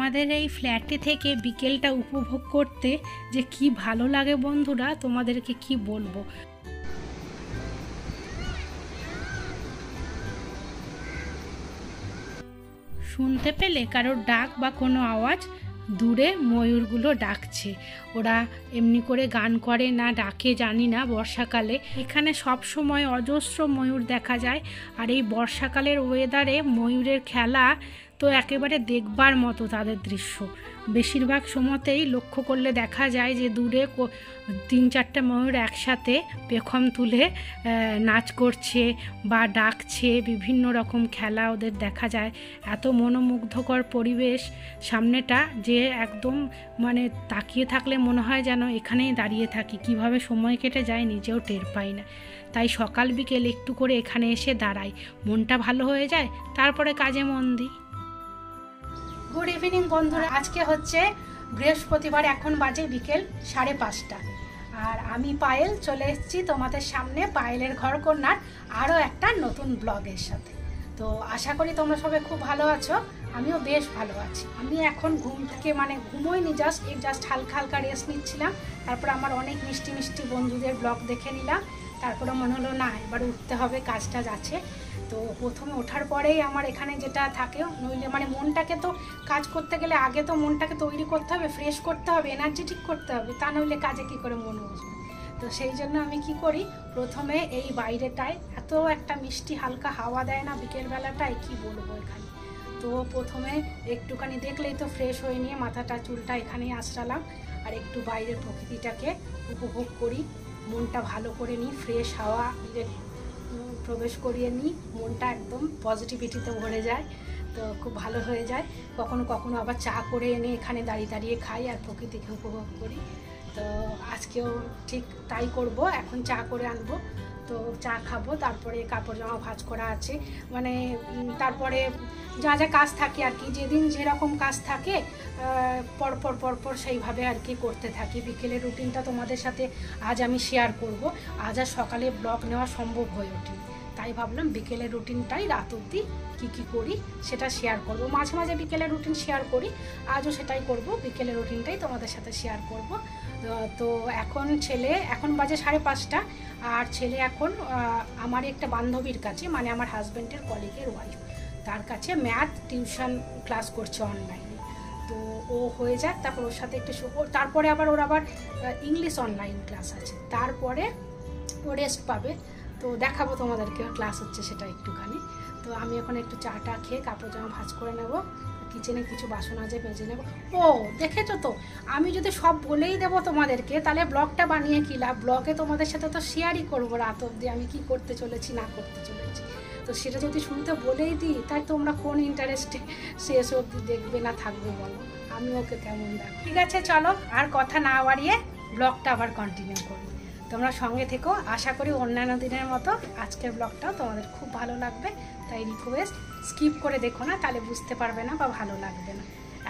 আমাদের এই ফ্ল্যাটে থেকে বিকেলটা উপভোগ করতে যে কি ভালো লাগে বন্ধুরা, তোমাদেরকে কি বলবো। শুনতে পেলে কারোর ডাক বা কোনো আওয়াজ? দূরে ময়ূরগুলো ডাকছে। ওরা এমনি করে গান করে না ডাকে জানি না। বর্ষাকালে এখানে সব সময় অজস্র ময়ূর দেখা যায়। আর এই বর্ষাকালের ওয়েদারে ময়ূরের খেলা তো একেবারে দেখবার মতো তাদের দৃশ্য। বেশিরভাগ সময়তেই লক্ষ্য করলে দেখা যায় যে দূরে 3-4টে ময়ূর একসাথে পেখম তুলে নাচ করছে বা ডাকছে। বিভিন্ন রকম খেলা ওদের দেখা যায়। এত মনোমুগ্ধকর পরিবেশ সামনেটা যে একদম মানে তাকিয়ে থাকলে মনে হয় যেন এখানেই দাঁড়িয়ে থাকি। কিভাবে সময় কেটে যায় নিজেও টের পাই না। তাই সকাল বিকেল একটু করে এখানে এসে দাঁড়াই, মনটা ভালো হয়ে যায়, তারপরে কাজে মন দিই। গুড ইভিনিং বন্ধুরা, আজকে হচ্ছে বৃহস্পতিবার, এখন বাজে বিকেল 5:30। আর আমি পায়েল চলে এসেছি তোমাদের সামনে পায়েলের ঘরকন্যার আরও একটা নতুন ব্লগের সাথে। তো আশা করি তোমরা সবাই খুব ভালো আছো, আমিও বেশ ভালো আছি। আমি এখন ঘুম থেকে ঘুমোইনি, জাস্ট হালকা হালকা রেস্ট নিচ্ছিলাম। তারপর আমার অনেক মিষ্টি মিষ্টি বন্ধুদের ব্লগ দেখে নিলাম। তারপরে মনে হলো না, এবার উঠতে হবে, কাজ টাজ আছে। তো প্রথমে ওঠার পরেই আমার এখানে যেটা থাকে, নইলে মনটাকে তো কাজ করতে গেলে আগে তো মনটাকে তৈরি করতে হবে, ফ্রেশ করতে হবে, এনার্জেটিক করতে হবে, তা নইলে কাজে কি করে মন বসবে। তো সেই জন্য আমি কি করি, প্রথমে এই বাইরেটায় এত একটা মিষ্টি হালকা হাওয়া দেয় না বিকেলবেলাটায়, কি বলবো এখানে। তো প্রথমে একটুখানি দেখলেই তো ফ্রেশ হয়ে নিয়ে মাথাটা চুলটা এখানেই আশ্রালাম। আর একটু বাইরের প্রকৃতিটাকে উপভোগ করি, মনটা ভালো করে নিই, ফ্রেশ হাওয়া প্রবেশ করিয়ে নিই, মনটা একদম পজিটিভিটিতে ভরে যায়। তো খুব ভালো হয়ে যায়। কখনো কখনো আবার চা করে এনে এখানে দাঁড়িয়ে দাঁড়িয়ে খাই আর প্রকৃতিকে উপভোগ করি। তো আজকেও ঠিক তাই করব, এখন চা করে আনবো, তো চা খাবো, তারপরে কাপড় জামা ভাঁজ করা আছে, তারপরে যা যা কাজ থাকে আর কি, যেদিন যেরকম কাজ থাকে পরপর সেইভাবে আর কি করতে থাকি। বিকেলের রুটিনটা তোমাদের সাথে আজ আমি শেয়ার করব। আজ আর সকালে ব্লগ নেওয়া সম্ভব হয়ে ওঠেনি, তাই ভাবলাম বিকেলের রুটিনটাই রাত অবধি কী করি সেটা শেয়ার করব। মাঝে মাঝে বিকেলের রুটিন শেয়ার করি, আজও সেটাই করব, বিকেলের রুটিনটাই তোমাদের সাথে শেয়ার করব। তো এখন বাজে 5:30, আর ছেলে এখন আমার একটা বান্ধবীর কাছে, আমার হাজব্যান্ডের কলিগের ওয়াইফ, তার কাছে ম্যাথ টিউশন ক্লাস করছে অনলাইনে। তো ও হয়ে যাক, তারপর ওর সাথে একটু তারপরে ওর আবার ইংলিশ অনলাইন ক্লাস আছে, তারপরে ও রেস্ট পাবে। তো দেখাবো তোমাদেরকে ক্লাস হচ্ছে সেটা একটুখানি। তো আমি এখন একটু চাটা খেয়ে কাপড় জামা ভাঁজ করে নেব, কিচেনে কিছু বাসন আছে মেজে নেব। ও দেখেছো তো, আমি যদি সব বলেই দেবো তোমাদেরকে, তাহলে ব্লগটা বানিয়ে কি লাভ? ব্লগে তোমাদের সাথে তো শেয়ারই করবো রাত অবধি আমি কি করতে চলেছি না করতে চলেছি। তো সেটা যদি শুনতে বলেই দিই, তাই তোমরা কোন ইন্টারেস্টে শেষ অবধি দেখবে না থাকবে বলো? আমি ওকে কেমন দেখ। ঠিক আছে, চলো আর কথা না বাড়িয়ে ব্লগটা আবার কন্টিনিউ করি। তোমরা সঙ্গে থেকো, আশা করি অন্যান্য দিনের মতো আজকের ব্লগটাও তোমাদের খুব ভালো লাগবে। তাই রিকোয়েস্ট, স্কিপ করে দেখো না, তাহলে বুঝতে পারবে না বা ভালো লাগবে না।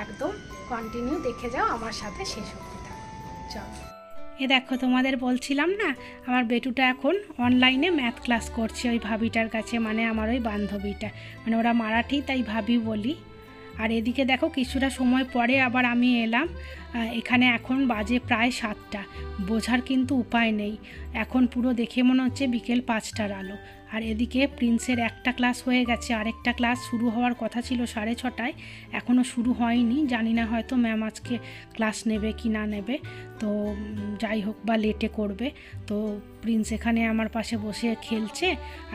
একদম কন্টিনিউ দেখে যাও, আমার সাথে শেষ অবধি থাকো। চলো। এ দেখো, তোমাদের বলছিলাম না, আমার বেটুটা এখন অনলাইনে ম্যাথ ক্লাস করছে ওই ভাবিটার কাছে, আমার ওই বান্ধবীটা, ওরা মারাঠি তাই ভাবি বলি। আর এদিকে দেখো, কিছুটা সময় পরে আবার আমি এলাম। এখানে এখন বাজে প্রায় 7টা, বোঝার কিন্তু উপায় নেই, এখন পুরো দেখে মনে হচ্ছে বিকেল 5টার আলো। আর এদিকে প্রিন্সের একটা ক্লাস হয়ে গেছে, আরেকটা ক্লাস শুরু হওয়ার কথা ছিল 6:30, এখনও শুরু হয়নি। জানি না হয়তো ম্যাম আজকে ক্লাস নেবে কি না নেবে, তো যাই হোক বা লেটে করবে। তো প্রিন্স এখানে আমার পাশে বসে খেলছে,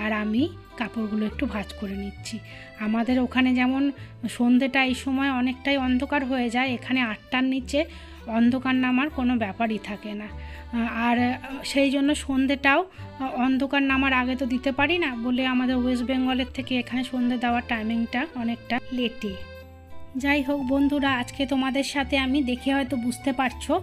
আর আমি কাপড়গুলো একটু ভাঁজ করে নিচ্ছি। আমাদের ওখানে যেমন সন্ধেটা এই সময় অনেকটাই অন্ধকার হয়ে যায়, এখানে 8টার নিচে অন্ধকার নামার কোনো ব্যাপারই থাকে না। আর সেই জন্য সন্ধেটাও অন্ধকার নামার আগে তো দিতে পারি না বলে আমাদের ওয়েস্ট বেঙ্গলের থেকে এখানে সন্ধে দেওয়ার টাইমিংটা অনেকটা লেটে। যাই হোক বন্ধুরা, আজকে তোমাদের সাথে আমি দেখে হয়তো বুঝতে পারছো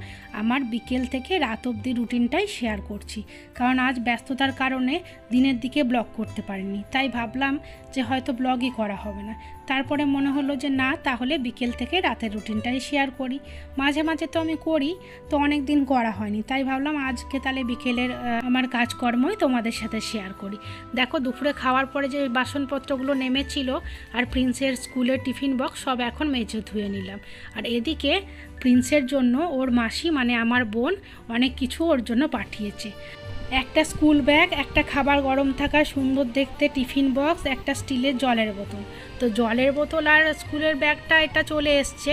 আমার বিকেল থেকে রাত অবধি রুটিনটাই শেয়ার করছি, কারণ আজ ব্যস্ততার কারণে দিনের দিকে ব্লগ করতে পারিনি। তাই ভাবলাম যে হয়তো ব্লগই করা হবে না, তারপরে মনে হলো যে না, তাহলে বিকেল থেকে রাতের রুটিনটাই শেয়ার করি। মাঝে মাঝে তো আমি করি, তো অনেক দিন করা হয়নি, তাই ভাবলাম আজকে তাহলে বিকেলের আমার কাজকর্মই তোমাদের সাথে শেয়ার করি। দেখো, দুপুরে খাওয়ার পরে যে বাসনপত্রগুলো নেমেছিল আর প্রিন্সের স্কুলের টিফিন বক্স সব এখন এখন মেজে ধুয়ে নিলাম। আর এদিকে প্রিন্সের জন্য ওর মাসি মানে আমার বোন অনেক কিছু ওর জন্য পাঠিয়েছে। একটা স্কুল ব্যাগ, একটা খাবার গরম থাকা সুন্দর দেখতে টিফিন বক্স, একটা স্টিলের জলের বোতল। তো জলের বোতল আর স্কুলের ব্যাগটা এটা চলে এসছে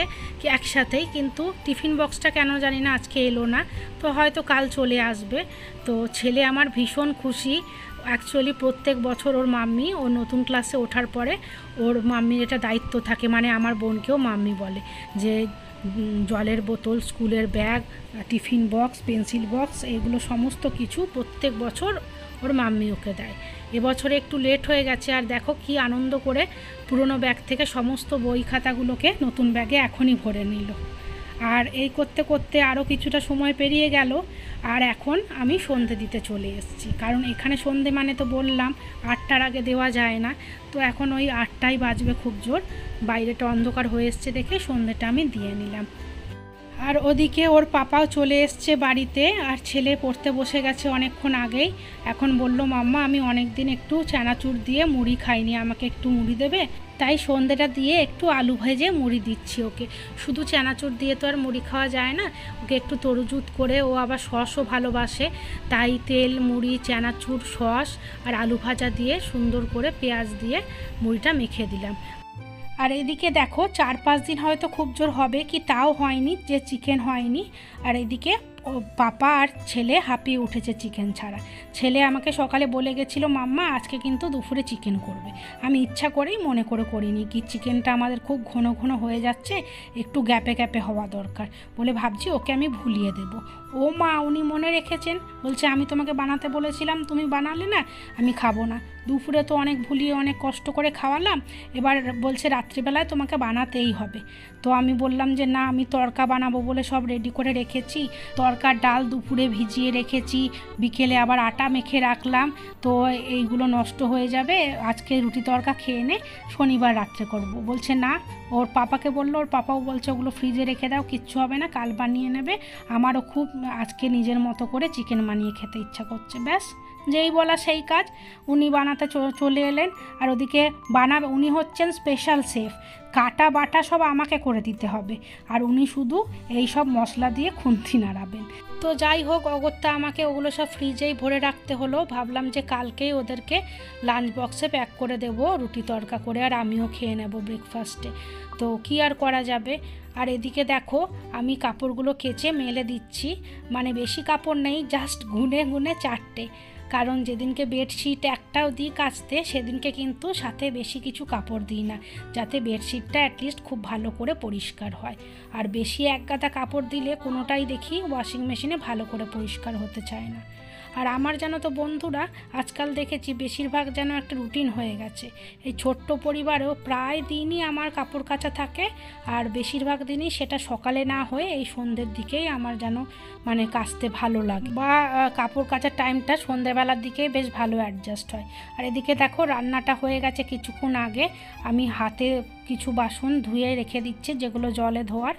একসাথেই, কিন্তু টিফিন বক্সটা কেন জানি না আজকে এলো না, তো হয়তো কাল চলে আসবে। তো ছেলে আমার ভীষণ খুশি। অ্যাকচুয়ালি প্রত্যেক বছর ওর মাম্মি ও নতুন ক্লাসে ওঠার পরে ওর মাম্মির এটা দায়িত্ব থাকে, মানে আমার বোনকেও মাম্মি বলে, যে জলের বোতল, স্কুলের bag, tiffin box, pencil box, এগুলো সমস্ত কিছু প্রত্যেক বছর ওর মাম্মি ওকে দেয়। এবছরে একটু লেট হয়ে গেছে, আর দেখো কি আনন্দ করে পুরনো ব্যাগ থেকে সমস্ত বই খাতাগুলোকে নতুন ব্যাগে এখনই ভরে নিল। আর এই করতে করতে আরও কিছুটা সময় পেরিয়ে গেল, আর এখন আমি সন্ধে দিতে চলে এসেছি। কারণ এখানে সন্ধে মানে তো বললাম 8টার আগে দেওয়া যায় না, তো এখন ওই 8টাই বাজবে খুব জোর। বাইরেটা অন্ধকার হয়ে এসছে দেখে সন্ধেটা আমি দিয়ে নিলাম। আর ওদিকে ওর পাপাও চলে এসছে বাড়িতে, আর ছেলে পড়তে বসে গেছে অনেকক্ষণ আগেই। এখন বলল, মাম্মা আমি অনেক দিন একটু চানাচুর দিয়ে মুড়ি খাইনি, আমাকে একটু মুড়ি দেবে? তাই সন্ধেটা দিয়ে একটু আলু ভেজে মুড়ি দিচ্ছি ওকে। শুধু চানাচুর দিয়ে তো আর মুড়ি খাওয়া যায় না, ওকে একটু তরুজুত করে, ও আবার সসও ভালোবাসে, তাই তেল, মুড়ি, চানাচুর, সস আর আলু ভাজা দিয়ে সুন্দর করে পেঁয়াজ দিয়ে মুড়িটা মেখে দিলাম। আর এদিকে দেখো 4-5 দিন হয়তো খুব জোর হবে কি তাও হয়নি যে চিকেন হয়নি। আর এদিকে ও পাপা আর ছেলে হাঁপিয়ে উঠেছে চিকেন ছাড়া। ছেলে আমাকে সকালে বলে গেছিলো, মাম্মা আজকে কিন্তু দুপুরে চিকেন করবে। আমি ইচ্ছা করেই মনে করে করিনি, কি চিকেনটা আমাদের খুব ঘন ঘন হয়ে যাচ্ছে, একটু গ্যাপে গ্যাপে হওয়া দরকার বলে ভাবছি ওকে আমি ভুলিয়ে দেব। ও মা, উনি মনে রেখেছেন, বলছে আমি তোমাকে বানাতে বলেছিলাম তুমি বানালে না, আমি খাবো না। দুপুরে তো অনেক ভুলিয়ে অনেক কষ্ট করে খাওয়ালাম, এবার বলছে রাত্রিবেলায় তোমাকে বানাতেই হবে। তো আমি বললাম যে না, আমি তড়কা বানাবো বলে সব রেডি করে রেখেছি, তড়কার ডাল দুপুরে ভিজিয়ে রেখেছি, বিকেলে আবার আটা মেখে রাখলাম, তো এইগুলো নষ্ট হয়ে যাবে, আজকে রুটি তড়কা খেয়ে নে, শনিবার রাত্রে করব। বলছে না, ওর পাপাকে বললো, ওর পাপাও বলছে ওগুলো ফ্রিজে রেখে দাও, কিচ্ছু হবে না, কাল বানিয়ে নেবে। আমারও খুব আজকে নিজের মতো করে চিকেন বানিয়ে খেতে ইচ্ছা করছে। ব্যাস, যেই বলা সেই কাজ, উনি বানাতে চলে এলেন। আর ওদিকে বানাবে, উনি হচ্ছেন স্পেশাল শেফ, কাটা বাটা সব আমাকে করে দিতে হবে, আর উনি শুধু এই সব মশলা দিয়ে খুন্তি নাড়াবেন। তো যাই হোক, অগত্যা আমাকে ওগুলো সব ফ্রিজেই ভরে রাখতে হলো। ভাবলাম যে কালকেই ওদেরকে লাঞ্চ বক্সে প্যাক করে দেবো রুটি তড়কা করে, আর আমিও খেয়ে নেব ব্রেকফাস্টে। তো কি আর করা যাবে। আর এদিকে দেখো আমি কাপড়গুলো কেচে মেলে দিচ্ছি, মানে বেশি কাপড় নেই, জাস্ট গুনে গুনে 4টে, কারণ যেদিনকে বেডশিট একটাও দিই কাচতে সেদিনকে কিন্তু সাথে বেশি কিছু কাপড় দিই না, যাতে বেডশিটটা অ্যাটলিস্ট খুব ভালো করে পরিষ্কার হয়। আর বেশি একগাদা কাপড় দিলে কোনোটাই দেখি ওয়াশিং মেশিনে ভালো করে পরিষ্কার হতে চায় না। আর আমার যেন তো বন্ধুরা আজকাল দেখেছি বেশিরভাগ যেন একটা রুটিন হয়ে গেছে, এই ছোট্ট পরিবারেও প্রায় দিনই আমার কাপড় কাচা থাকে, আর বেশিরভাগ দিনই সেটা সকালে না হয়ে এই সন্ধ্যের দিকেই আমার যেন মানে কাচতে ভালো লাগে, বা কাপড় কাচার টাইমটা সন্ধ্যেবেলার দিকেই বেশ ভালো অ্যাডজাস্ট হয়। আর এদিকে দেখো রান্নাটা হয়ে গেছে কিছুক্ষণ আগে, আমি হাতে কিছু বাসন ধুয়ে রেখে দিচ্ছি যেগুলো জলে ধোয়ার,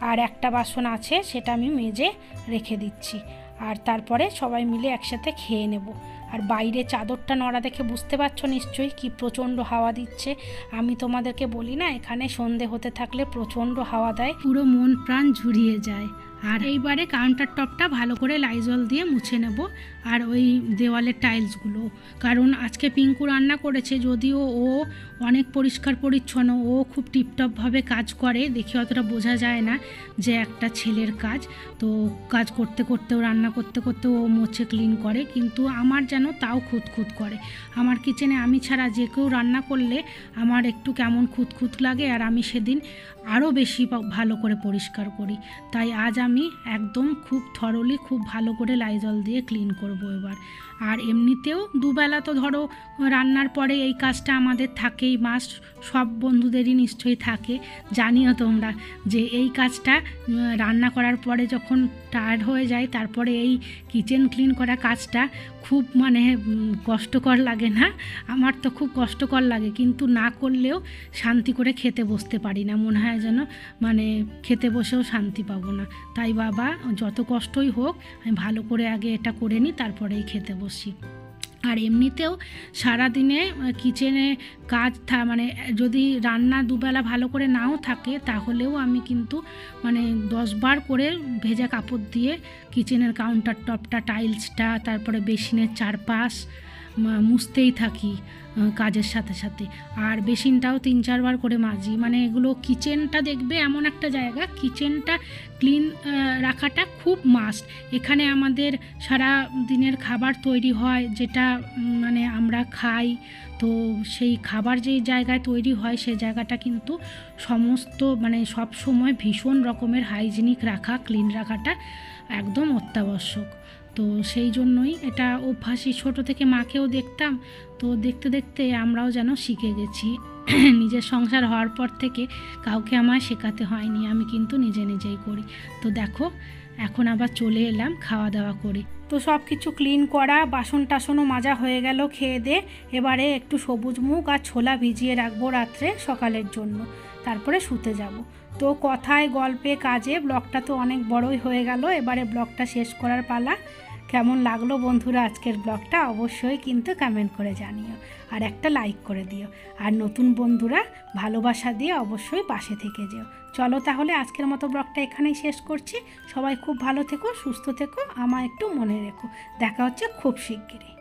আর একটা বাসন আছে সেটা আমি মেজে রেখে দিচ্ছি। আর তারপরে সবাই মিলে একসাথে খেয়ে নেব। আর বাইরে চাদরটা নড়া দেখে বুঝতে পারছো নিশ্চয়ই কি প্রচণ্ড হাওয়া দিচ্ছে। আমি তোমাদেরকে বলি না, এখানে সন্ধে হতে থাকলে প্রচণ্ড হাওয়া দেয়, পুরো মন প্রাণ ঝুরিয়ে যায়। আর এইবারে কাউন্টার টপটা ভালো করে লাইজল দিয়ে মুছে নেব, আর ওই দেওয়ালের টাইলসগুলো, কারণ আজকে পিঙ্কু রান্না করেছে, যদিও ও অনেক পরিষ্কার পরিচ্ছন্ন, ও খুব টিপটপভাবে কাজ করে, দেখে অতটা বোঝা যায় না যে একটা ছেলের কাজ। তো কাজ করতে করতেও, রান্না করতে করতেও ও মোছে ক্লিন করে, কিন্তু আমার যেন তাও খুঁতখুত করে। আমার কিচেনে আমি ছাড়া যে কেউ রান্না করলে আমার একটু কেমন খুঁতখুত লাগে, আর আমি সেদিন আরও বেশি ভালো করে পরিষ্কার করি। তাই আজ আমি একদম খুব থরলি, খুব ভালো করে লাইজল দিয়ে ক্লিন করব এবার। আর এমনিতেও দুবেলা তো ধরো রান্নার পরে এই কাজটা আমাদের থাকেই, মাস্ট, সব বন্ধুদেরই নিশ্চয়ই থাকে, জানিও তোমরা যে এই কাজটা রান্না করার পরে যখন টায়ার্ড হয়ে যায় তারপরে এই কিচেন ক্লিন করা কাজটা খুব মানে কষ্টকর লাগে না? আমার তো খুব কষ্টকর লাগে, কিন্তু না করলেও শান্তি করে খেতে বসতে পারি না, মনে হয় যেন মানে খেতে বসেও শান্তি পাবো না। তাই বাবা যত কষ্টই হোক আমি ভালো করে আগে এটা করে নিই, তারপরেই খেতে বসি। আর এমনিতেও সারাদিনে কিচেনে কাজ মানে যদি রান্না দুবেলা ভালো করে নাও থাকে তাহলেও আমি কিন্তু মানে 10 বার করে ভেজা কাপড় দিয়ে কিচেনের কাউন্টার টপটা, টাইলসটা, তারপরে বেসিনের চারপাশ মুছতেই থাকি কাজের সাথে সাথে। আর বেসিনটাও 3-4 বার করে মাজি। মানে এগুলো কিচেনটা দেখবে এমন একটা জায়গা, কিচেনটা ক্লিন রাখাটা খুব মাস্ট। এখানে আমাদের সারা দিনের খাবার তৈরি হয়, যেটা মানে আমরা খাই। তো সেই খাবার যেই জায়গায় তৈরি হয় সেই জায়গাটা কিন্তু সমস্ত মানে সব সময় ভীষণ রকমের হাইজিনিক রাখা, ক্লিন রাখাটা একদম অত্যাবশ্যক। তো সেই জন্যই এটা অভ্যাসই, ছোটো থেকে মাকেও দেখতাম, তো দেখতে দেখতে আমরাও যেন শিখে গেছি। নিজের সংসার হওয়ার পর থেকে কাউকে আমায় শেখাতে হয়নি, আমি কিন্তু নিজে নিজেই করি। তো দেখো এখন আবার চলে এলাম খাওয়া দাওয়া করে। তো সব কিছু ক্লিন করা, বাসন টাসনও মাজা হয়ে গেল খেয়ে দিয়ে। এবারে একটু সবুজ মুগ আর ছোলা ভিজিয়ে রাখবো রাত্রে সকালের জন্য, তারপরে শুতে যাব। তো কথায় গল্পে কাজে ব্লগটা তো অনেক বড়ই হয়ে গেল। এবারে ব্লগটা শেষ করার পালা। কেমন লাগলো বন্ধুরা আজকের ব্লগটা অবশ্যই কিন্তু কমেন্ট করে জানিও, আর একটা লাইক করে দিও। আর নতুন বন্ধুরা ভালোবাসা দিয়ে অবশ্যই পাশে থেকে যেও। চলো তাহলে আজকের মতো ব্লগটা এখানেই শেষ করছি। সবাই খুব ভালো থেকো, সুস্থ থেকো, আমায় একটু মনে রেখো। দেখা হচ্ছে খুব শিগগিরই।